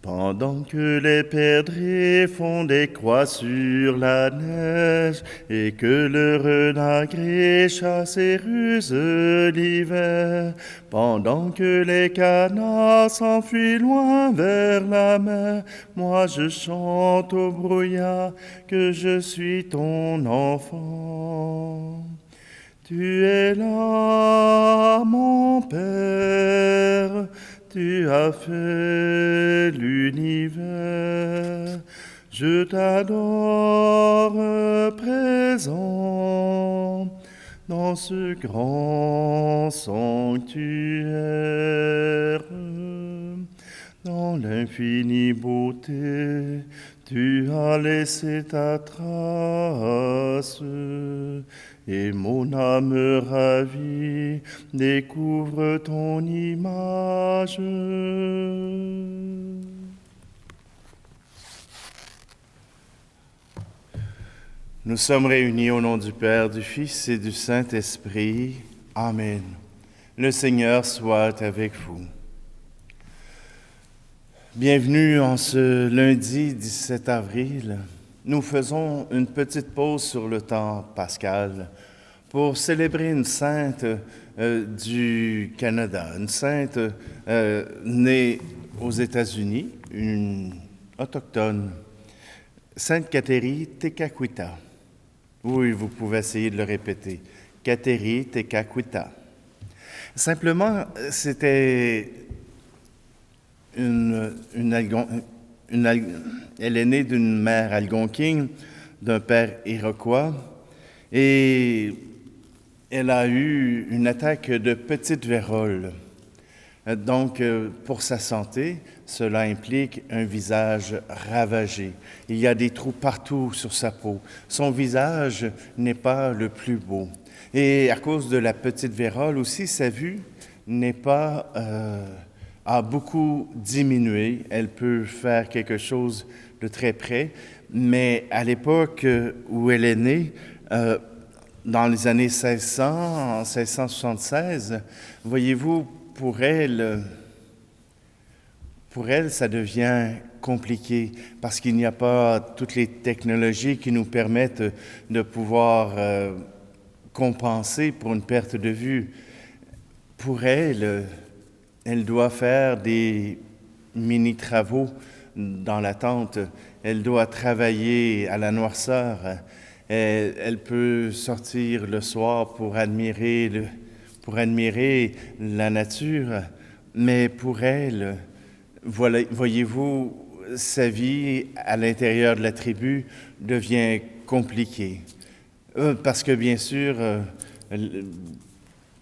Pendant que les perdrix font des croix sur la neige et que le renard chasse et ruse l'hiver, pendant que les canards s'enfuient loin vers la mer, moi je chante au brouillard que je suis ton enfant. Tu es là, mon Père, tu as fait l'univers, je t'adore présent dans ce grand sanctuaire. Dans l'infinie beauté, tu as laissé ta trace, et mon âme ravie découvre ton image. Nous sommes réunis au nom du Père, du Fils et du Saint-Esprit. Amen. Le Seigneur soit avec vous. Bienvenue en ce lundi 17 avril. Nous faisons une petite pause sur le temps pascal pour célébrer une sainte du Canada, une sainte née aux États-Unis, une autochtone, Sainte Kateri Tekakwitha. Oui, vous pouvez essayer de le répéter. Kateri Tekakwitha. Simplement, c'était elle est née d'une mère algonquine, d'un père iroquois, et elle a eu une attaque de petite vérole. Donc, pour sa santé, cela implique un visage ravagé. Il y a des trous partout sur sa peau. Son visage n'est pas le plus beau. Et à cause de la petite vérole aussi, sa vue n'est pas... a beaucoup diminué. Elle peut faire quelque chose de très près, mais à l'époque où elle est née, dans les années 1676, voyez-vous, pour elle, ça devient compliqué parce qu'il n'y a pas toutes les technologies qui nous permettent de pouvoir compenser pour une perte de vue. Pour elle, elle doit faire des mini-travaux dans la tente. Elle doit travailler à la noirceur. Elle peut sortir le soir pour admirer la nature. Mais pour elle, voyez-vous, sa vie à l'intérieur de la tribu devient compliquée. Parce que bien sûr, il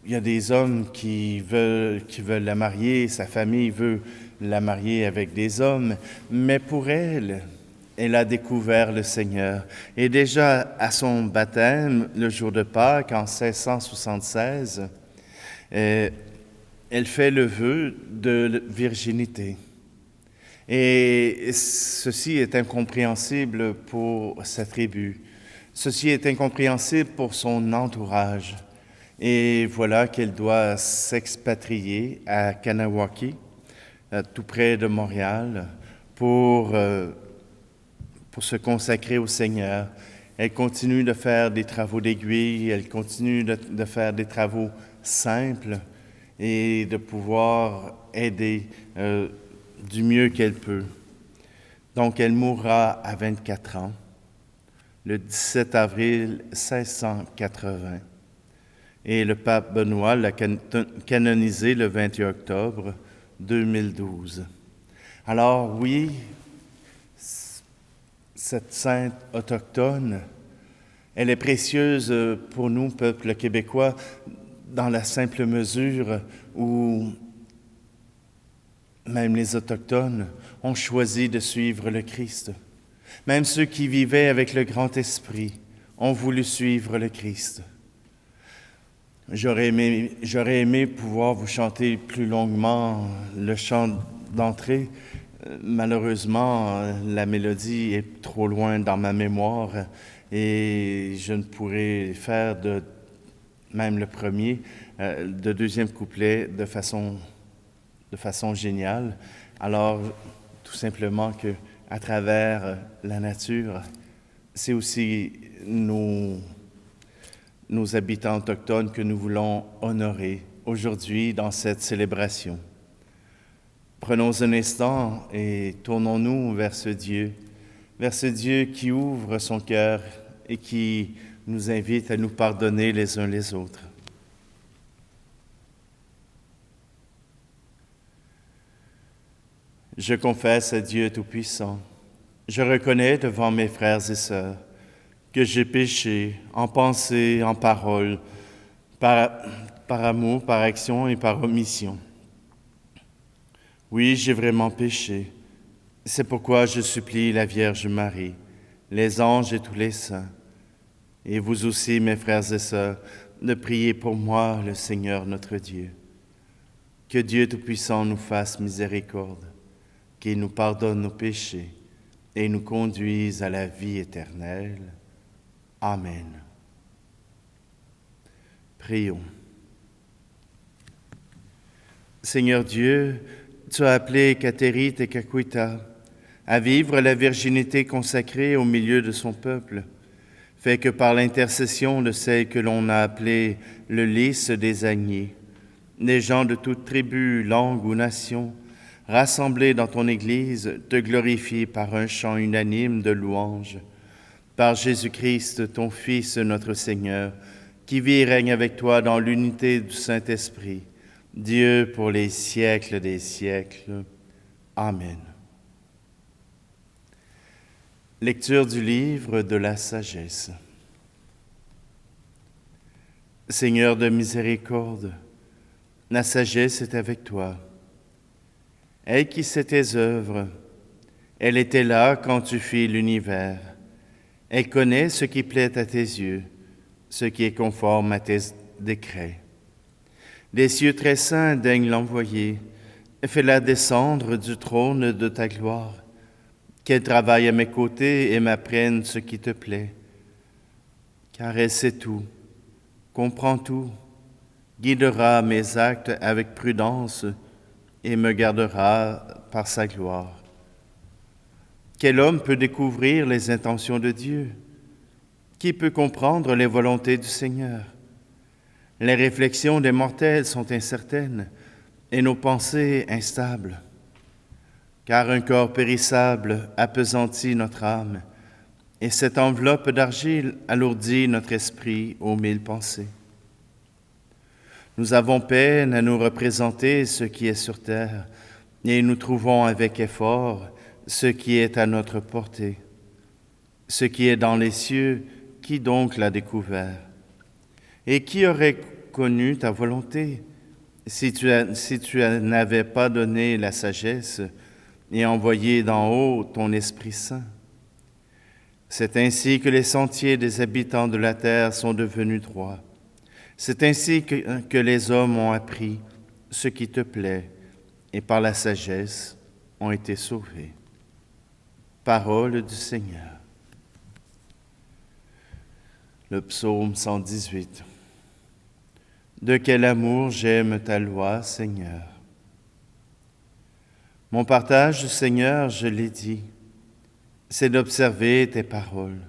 y a des hommes qui veulent la marier, sa famille veut la marier avec des hommes, mais pour elle, elle a découvert le Seigneur. Et déjà à son baptême, le jour de Pâques, en 1676, elle fait le vœu de virginité. Et ceci est incompréhensible pour sa tribu. Ceci est incompréhensible pour son entourage. Et voilà qu'elle doit s'expatrier à Kanawaki, tout près de Montréal, pour se consacrer au Seigneur. Elle continue de faire des travaux d'aiguille, elle continue de faire des travaux simples et de pouvoir aider du mieux qu'elle peut. Donc, elle mourra à 24 ans, le 17 avril 1680. Et le pape Benoît l'a canonisé le 21 octobre 2012. Alors oui, cette sainte autochtone, elle est précieuse pour nous, peuple québécois, dans la simple mesure où même les Autochtones ont choisi de suivre le Christ. Même ceux qui vivaient avec le grand esprit ont voulu suivre le Christ. J'aurais aimé pouvoir vous chanter plus longuement le chant d'entrée. Malheureusement, la mélodie est trop loin dans ma mémoire et je ne pourrai faire même le premier, le deuxième couplet de façon géniale. Alors, tout simplement que à travers la nature, c'est aussi nos habitants autochtones que nous voulons honorer aujourd'hui dans cette célébration. Prenons un instant et tournons-nous vers ce Dieu qui ouvre son cœur et qui nous invite à nous pardonner les uns les autres. Je confesse à Dieu Tout-Puissant, je reconnais devant mes frères et sœurs que j'ai péché en pensée, en parole, par amour, par action et par omission. Oui, j'ai vraiment péché. C'est pourquoi je supplie la Vierge Marie, les anges et tous les saints, et vous aussi, mes frères et sœurs, de prier pour moi, le Seigneur notre Dieu. Que Dieu Tout-Puissant nous fasse miséricorde, qu'il nous pardonne nos péchés et nous conduise à la vie éternelle. Amen. Prions. Seigneur Dieu, tu as appelé Kateri Tekakwitha à vivre la virginité consacrée au milieu de son peuple. Fais que par l'intercession de celle que l'on a appelée le lys des Agniers, des gens de toute tribu, langue ou nation, rassemblés dans ton Église, te glorifient par un chant unanime de louange. Par Jésus-Christ, ton Fils, notre Seigneur, qui vit et règne avec toi dans l'unité du Saint-Esprit, Dieu pour les siècles des siècles. Amen. Lecture du livre de la sagesse. Seigneur de miséricorde, la sagesse est avec toi. Elle qui sait tes œuvres, elle était là quand tu fis l'univers. Elle connaît ce qui plaît à tes yeux, ce qui est conforme à tes décrets. Des cieux très saints daigne l'envoyer, fais-la descendre du trône de ta gloire, qu'elle travaille à mes côtés et m'apprenne ce qui te plaît. Car elle sait tout, comprend tout, guidera mes actes avec prudence et me gardera par sa gloire. Quel homme peut découvrir les intentions de Dieu? Qui peut comprendre les volontés du Seigneur? Les réflexions des mortels sont incertaines et nos pensées instables. Car un corps périssable appesantit notre âme, et cette enveloppe d'argile alourdit notre esprit aux 1000 pensées. Nous avons peine à nous représenter ce qui est sur terre, et nous trouvons avec effort ce qui est à notre portée. Ce qui est dans les cieux, qui donc l'a découvert? Et qui aurait connu ta volonté si tu n'avais pas donné la sagesse et envoyé d'en haut ton Esprit Saint? C'est ainsi que les sentiers des habitants de la terre sont devenus droits. C'est ainsi que les hommes ont appris ce qui te plaît et par la sagesse ont été sauvés. Parole du Seigneur. Le psaume 118. De quel amour j'aime ta loi, Seigneur. Mon partage, Seigneur, je l'ai dit, c'est d'observer tes paroles.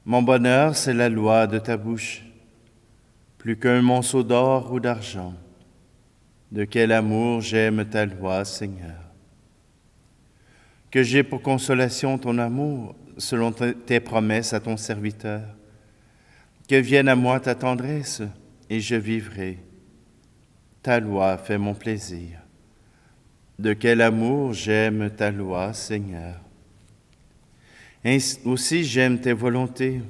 Mon bonheur, c'est la loi de ta bouche, plus qu'un monceau d'or ou d'argent. De quel amour j'aime ta loi, Seigneur. Que j'ai pour consolation ton amour, selon tes promesses à ton serviteur. Que vienne à moi ta tendresse, et je vivrai. Ta loi fait mon plaisir. De quel amour j'aime ta loi, Seigneur. Ainsi aussi j'aime tes volontés,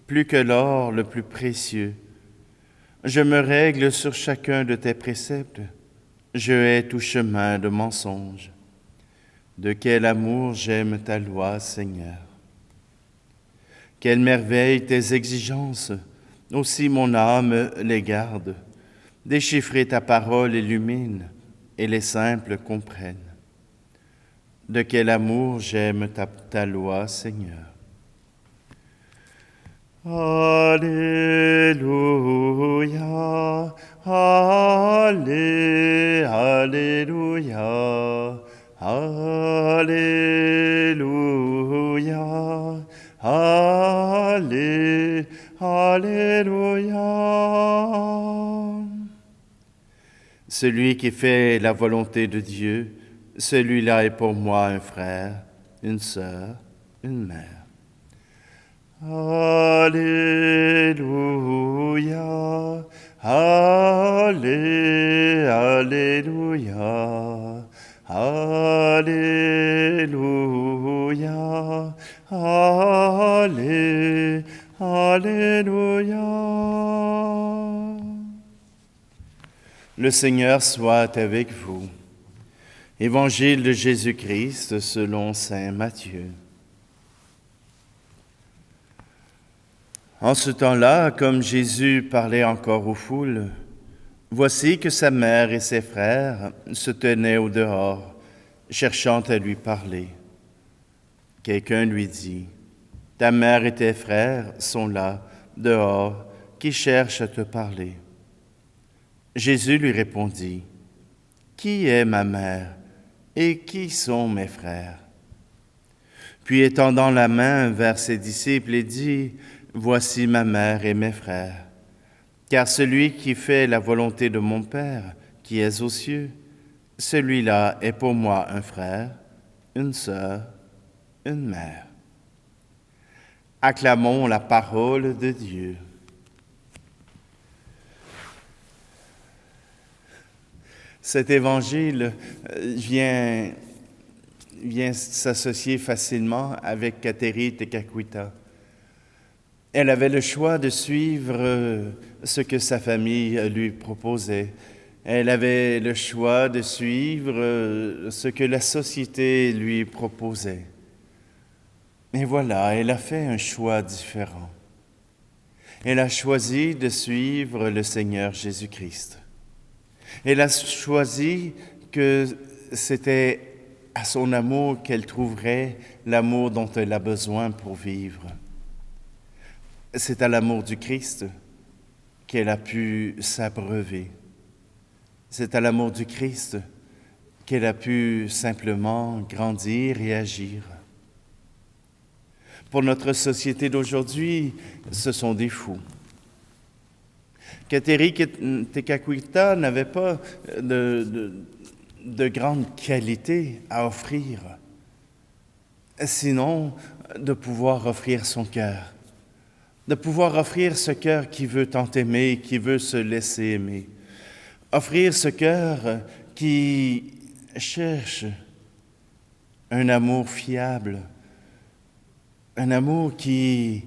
plus que l'or le plus précieux. Je me règle sur chacun de tes préceptes. Je hais tout chemin de mensonge. De quel amour j'aime ta loi, Seigneur. Quelle merveille tes exigences, aussi mon âme les garde. Déchiffrer ta parole illumine, et les simples comprennent. De quel amour j'aime ta loi, Seigneur. Alléluia, Alléluia, Alléluia. Celui qui fait la volonté de Dieu, celui-là est pour moi un frère, une sœur, une mère. Alléluia, Alléluia, Alléluia, Alléluia. Le Seigneur soit avec vous. Évangile de Jésus-Christ selon saint Matthieu. En ce temps-là, comme Jésus parlait encore aux foules, voici que sa mère et ses frères se tenaient au dehors, cherchant à lui parler. Quelqu'un lui dit, « Ta mère et tes frères sont là, dehors, qui cherchent à te parler. » Jésus lui répondit, « Qui est ma mère et qui sont mes frères ?» Puis étendant la main vers ses disciples, il dit, « Voici ma mère et mes frères. Car celui qui fait la volonté de mon Père, qui est aux cieux, celui-là est pour moi un frère, une sœur, une mère. » Acclamons la parole de Dieu. Cet évangile vient s'associer facilement avec Kateri Tekakwitha. Elle avait le choix de suivre ce que sa famille lui proposait. Elle avait le choix de suivre ce que la société lui proposait. Mais voilà, elle a fait un choix différent. Elle a choisi de suivre le Seigneur Jésus-Christ. Elle a choisi que c'était à son amour qu'elle trouverait l'amour dont elle a besoin pour vivre. C'est à l'amour du Christ qu'elle a pu s'abreuver. C'est à l'amour du Christ qu'elle a pu simplement grandir et agir. Pour notre société d'aujourd'hui, ce sont des fous. Kateri Tekakwitha n'avait pas de grandes qualités à offrir, sinon de pouvoir offrir son cœur, de pouvoir offrir ce cœur qui veut tant aimer, qui veut se laisser aimer, offrir ce cœur qui cherche un amour fiable, un amour qui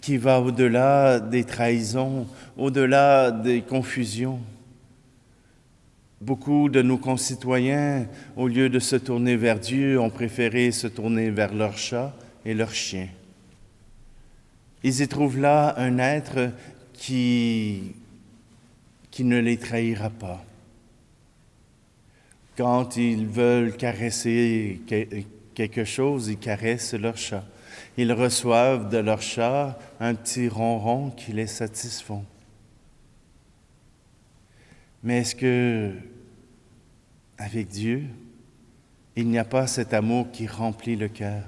va au-delà des trahisons, au-delà des confusions. Beaucoup de nos concitoyens, au lieu de se tourner vers Dieu, ont préféré se tourner vers leurs chats et leurs chiens. Ils y trouvent là un être qui ne les trahira pas. Quand ils veulent caresser quelque chose, ils caressent leur chat. Ils reçoivent de leur chat un petit ronron qui les satisfont. Mais est-ce que, avec Dieu, il n'y a pas cet amour qui remplit le cœur?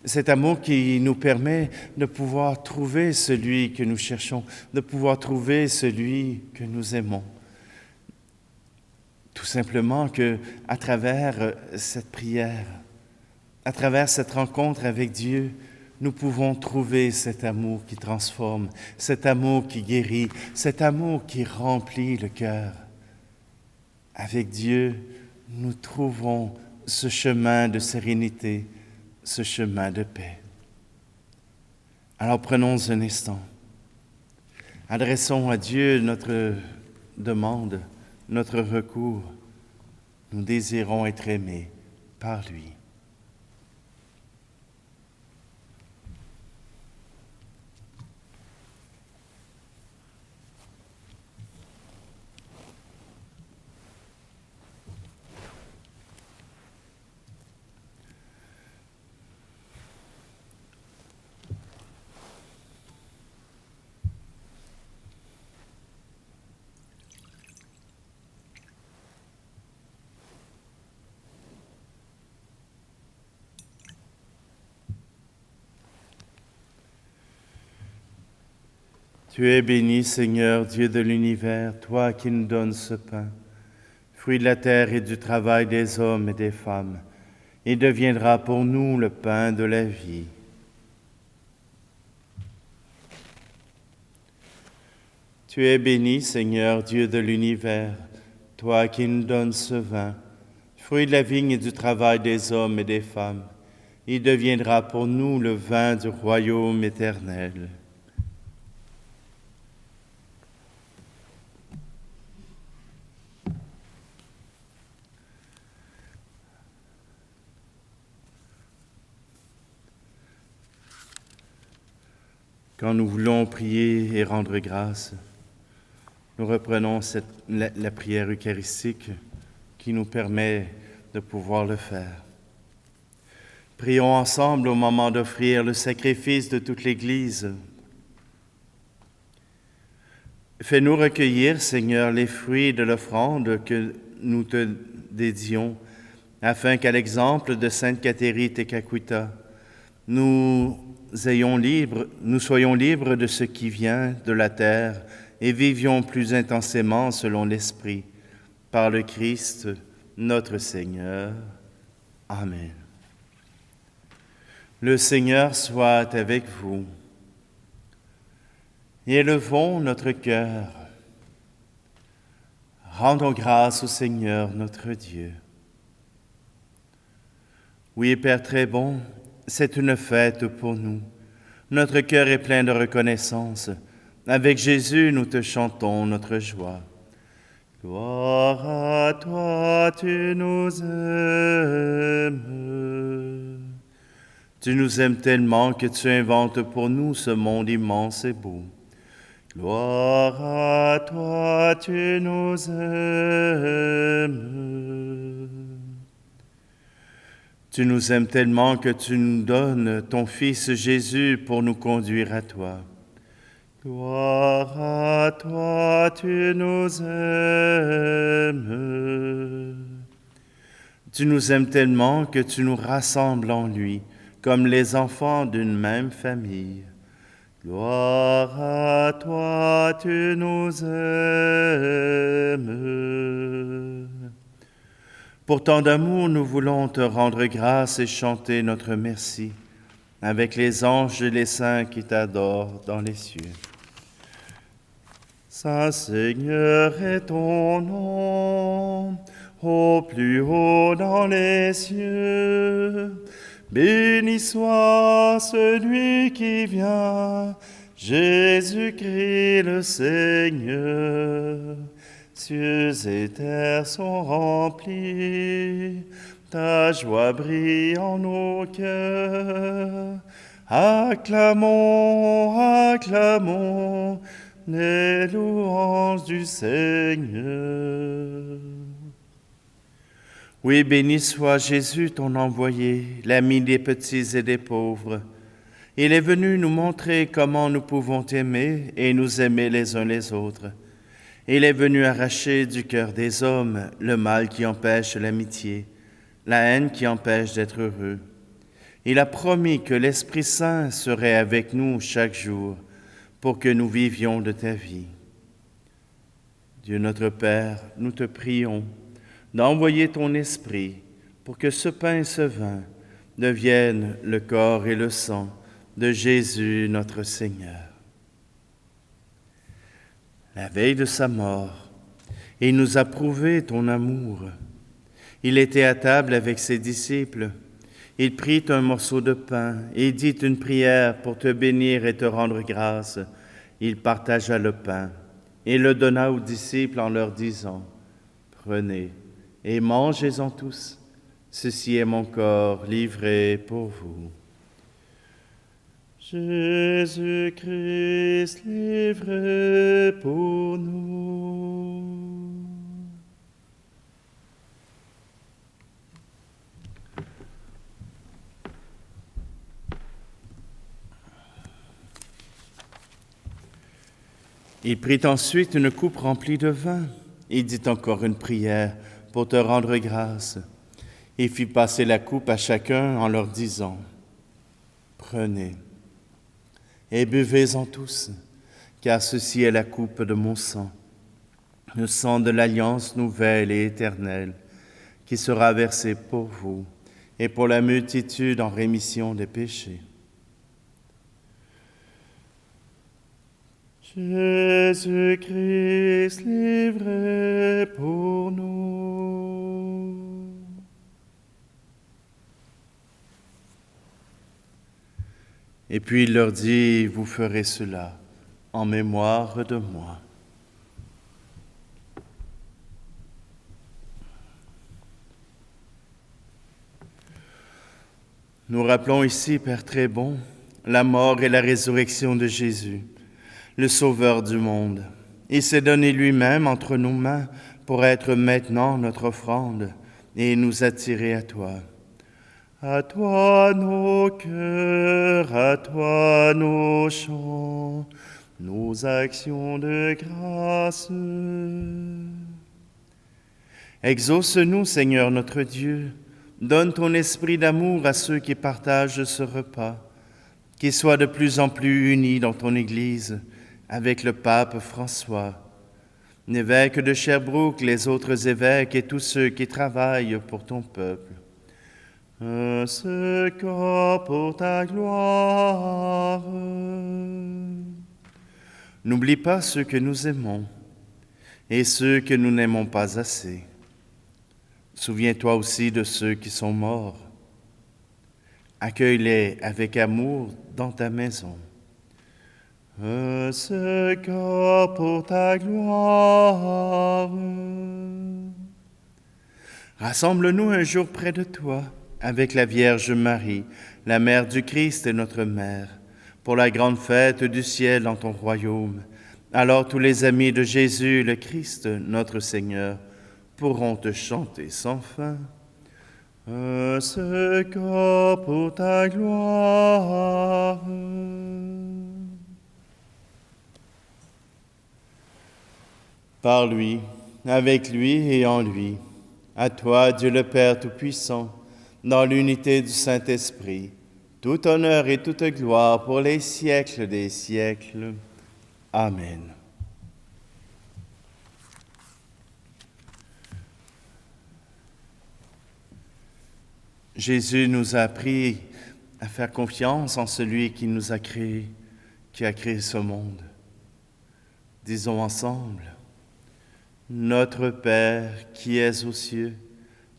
Cet amour qui nous permet de pouvoir trouver celui que nous cherchons, de pouvoir trouver celui que nous aimons. Tout simplement qu'à travers cette prière, à travers cette rencontre avec Dieu, nous pouvons trouver cet amour qui transforme, cet amour qui guérit, cet amour qui remplit le cœur. Avec Dieu, nous trouvons ce chemin de sérénité, ce chemin de paix. Alors prenons un instant. Adressons à Dieu notre demande, notre recours. Nous désirons être aimés par lui. Tu es béni, Seigneur, Dieu de l'univers, toi qui nous donnes ce pain. fruit de la terre et du travail des hommes et des femmes. Il deviendra pour nous le pain de la vie. Tu es béni, Seigneur, Dieu de l'univers, toi qui nous donnes ce vin, fruit de la vigne et du travail des hommes et des femmes. Il deviendra pour nous le vin du royaume éternel. Quand nous voulons prier et rendre grâce, nous reprenons la prière eucharistique qui nous permet de pouvoir le faire. Prions ensemble au moment d'offrir le sacrifice de toute l'Église. Fais-nous recueillir, Seigneur, les fruits de l'offrande que nous te dédions, afin qu'à l'exemple de Sainte Cathérie Tekakwitha, nous soyons libres de ce qui vient de la terre et vivions plus intensément selon l'Esprit, par le Christ, notre Seigneur. Amen. Le Seigneur soit avec vous. Et élevons notre cœur. Rendons grâce au Seigneur notre Dieu. Oui, Père très bon, c'est une fête pour nous. Notre cœur est plein de reconnaissance. Avec Jésus, nous te chantons notre joie. Gloire à toi, tu nous aimes. Tu nous aimes tellement que tu inventes pour nous ce monde immense et beau. Gloire à toi, tu nous aimes. Tu nous aimes tellement que tu nous donnes ton Fils Jésus pour nous conduire à toi. Gloire à toi, tu nous aimes. Tu nous aimes tellement que tu nous rassembles en lui, comme les enfants d'une même famille. Gloire à toi, tu nous aimes. Pour tant d'amour, nous voulons te rendre grâce et chanter notre merci avec les anges et les saints qui t'adorent dans les cieux. Saint Seigneur est ton nom, au plus haut dans les cieux. Béni soit celui qui vient, Jésus-Christ le Seigneur. Cieux et terre sont remplis, ta joie brille en nos cœurs. Acclamons, acclamons les louanges du Seigneur. Oui, béni soit Jésus, ton envoyé, l'ami des petits et des pauvres. Il est venu nous montrer comment nous pouvons t'aimer et nous aimer les uns les autres. Il est venu arracher du cœur des hommes le mal qui empêche l'amitié, la haine qui empêche d'être heureux. Il a promis que l'Esprit Saint serait avec nous chaque jour pour que nous vivions de ta vie. Dieu notre Père, nous te prions d'envoyer ton Esprit pour que ce pain et ce vin deviennent le corps et le sang de Jésus notre Seigneur. La veille de sa mort, il nous a prouvé ton amour. Il était à table avec ses disciples. Il prit un morceau de pain et dit une prière pour te bénir et te rendre grâce. Il partagea le pain et le donna aux disciples en leur disant : « Prenez et mangez-en tous. Ceci est mon corps livré pour vous. » Jésus-Christ livré pour nous. Il prit ensuite une coupe remplie de vin. Il dit encore une prière pour te rendre grâce. Il fit passer la coupe à chacun en leur disant : « Prenez et buvez-en tous, car ceci est la coupe de mon sang, le sang de l'alliance nouvelle et éternelle, qui sera versé pour vous et pour la multitude en rémission des péchés. Jésus-Christ livré pour nous. Et puis il leur dit, vous ferez cela en mémoire de moi. Nous rappelons ici, Père très bon, la mort et la résurrection de Jésus, le Sauveur du monde. Il s'est donné lui-même entre nos mains pour être maintenant notre offrande et nous attirer à toi. À toi nos cœurs, à toi nos chants, nos actions de grâce. Exauce-nous, Seigneur notre Dieu, donne ton esprit d'amour à ceux qui partagent ce repas, qu'ils soient de plus en plus unis dans ton Église avec le pape François, l'évêque de Sherbrooke, les autres évêques et tous ceux qui travaillent pour ton peuple. Ce corps pour ta gloire. N'oublie pas ceux que nous aimons et ceux que nous n'aimons pas assez. Souviens-toi aussi de ceux qui sont morts. Accueille-les avec amour dans ta maison. Ce corps pour ta gloire. Rassemble-nous un jour près de toi, avec la Vierge Marie, la Mère du Christ et notre Mère, pour la grande fête du ciel dans ton royaume. Alors tous les amis de Jésus, le Christ, notre Seigneur, pourront te chanter sans fin. Ce corps pour ta gloire. Par lui, avec lui et en lui, à toi, Dieu le Père Tout-Puissant, dans l'unité du Saint-Esprit, tout honneur et toute gloire pour les siècles des siècles. Amen. Jésus nous a appris à faire confiance en celui qui nous a créés, qui a créé ce monde. Disons ensemble, Notre Père qui es aux cieux,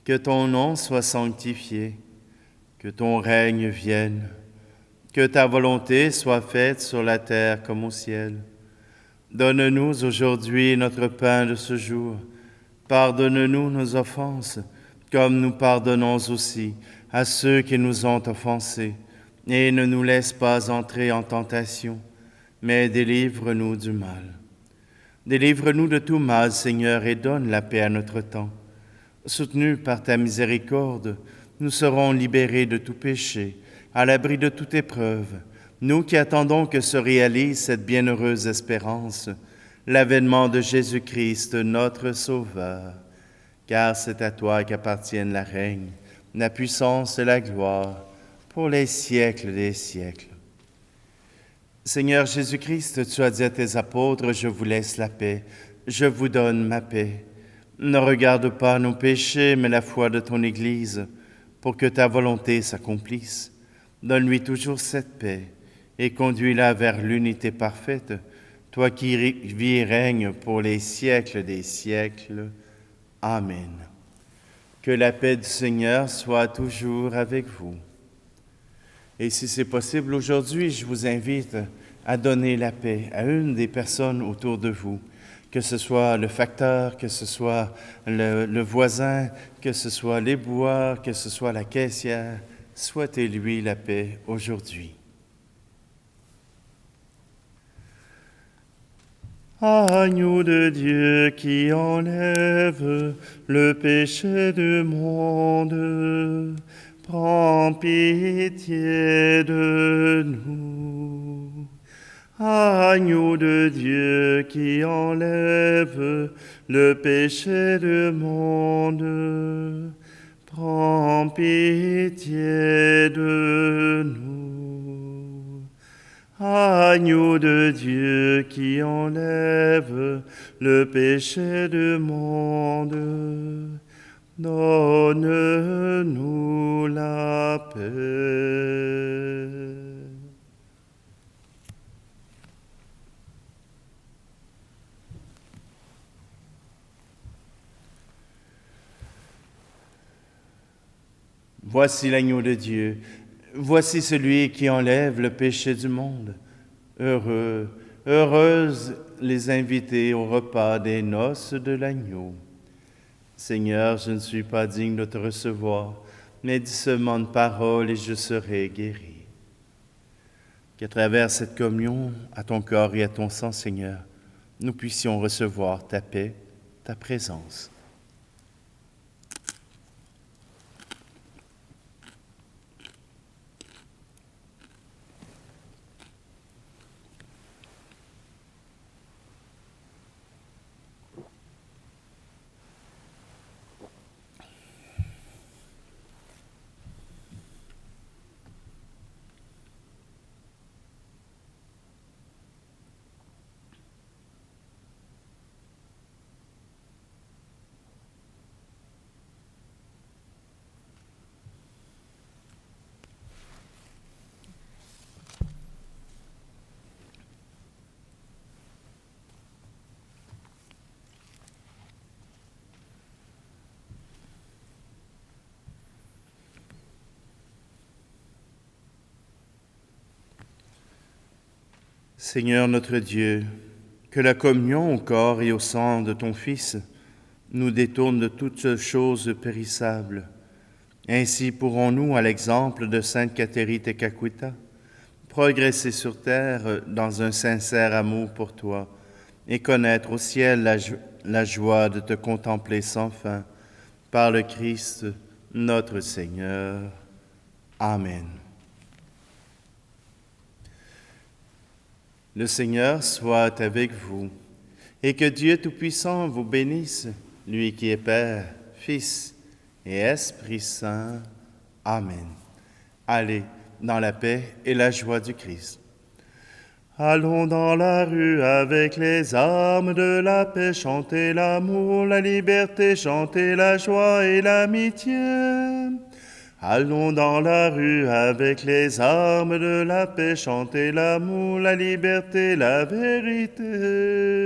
que ton nom soit sanctifié, que ton règne vienne, que ta volonté soit faite sur la terre comme au ciel. Donne-nous aujourd'hui notre pain de ce jour. Pardonne-nous nos offenses, comme nous pardonnons aussi à ceux qui nous ont offensés. Et ne nous laisse pas entrer en tentation, mais délivre-nous du mal. Délivre-nous de tout mal, Seigneur, et donne la paix à notre temps. Soutenus par ta miséricorde, nous serons libérés de tout péché, à l'abri de toute épreuve, nous qui attendons que se réalise cette bienheureuse espérance, l'avènement de Jésus-Christ, notre Sauveur. Car c'est à toi qu'appartiennent la règne, la puissance et la gloire, pour les siècles des siècles. Seigneur Jésus-Christ, tu as dit à tes apôtres, je vous laisse la paix, je vous donne ma paix. Ne regarde pas nos péchés, mais la foi de ton Église, pour que ta volonté s'accomplisse. Donne-lui toujours cette paix et conduis-la vers l'unité parfaite, toi qui vis et règnes pour les siècles des siècles. Amen. Que la paix du Seigneur soit toujours avec vous. Et si c'est possible, aujourd'hui, je vous invite à donner la paix à une des personnes autour de vous, que ce soit le facteur, que ce soit le voisin, que ce soit l'éboueur, que ce soit la caissière. Souhaitez-lui la paix aujourd'hui. Agneau de Dieu qui enlève le péché du monde, prends pitié de nous. Agneau de Dieu qui enlève le péché du monde, prends pitié de nous. Agneau de Dieu qui enlève le péché du monde. Donne-nous la paix. Voici l'agneau de Dieu, voici celui qui enlève le péché du monde. Heureux, heureuses les invités au repas des noces de l'agneau. Seigneur, je ne suis pas digne de te recevoir, mais dis seulement une parole et je serai guéri. Qu'à travers cette communion, à ton corps et à ton sang, Seigneur, nous puissions recevoir ta paix, ta présence. Seigneur notre Dieu, que la communion au corps et au sang de ton Fils nous détourne de toutes choses périssables. Ainsi pourrons-nous, à l'exemple de Sainte Cathérie Tekakwitha, progresser sur terre dans un sincère amour pour toi et connaître au ciel la joie de te contempler sans fin, par le Christ notre Seigneur. Amen. Le Seigneur soit avec vous, et que Dieu Tout-Puissant vous bénisse, lui qui est Père, Fils et Esprit Saint. Amen. Allez dans la paix et la joie du Christ. Allons dans la rue avec les armes de la paix, chanter l'amour, la liberté, chanter la joie et l'amitié. Allons dans la rue avec les armes de la paix, chanter l'amour, la liberté, la vérité.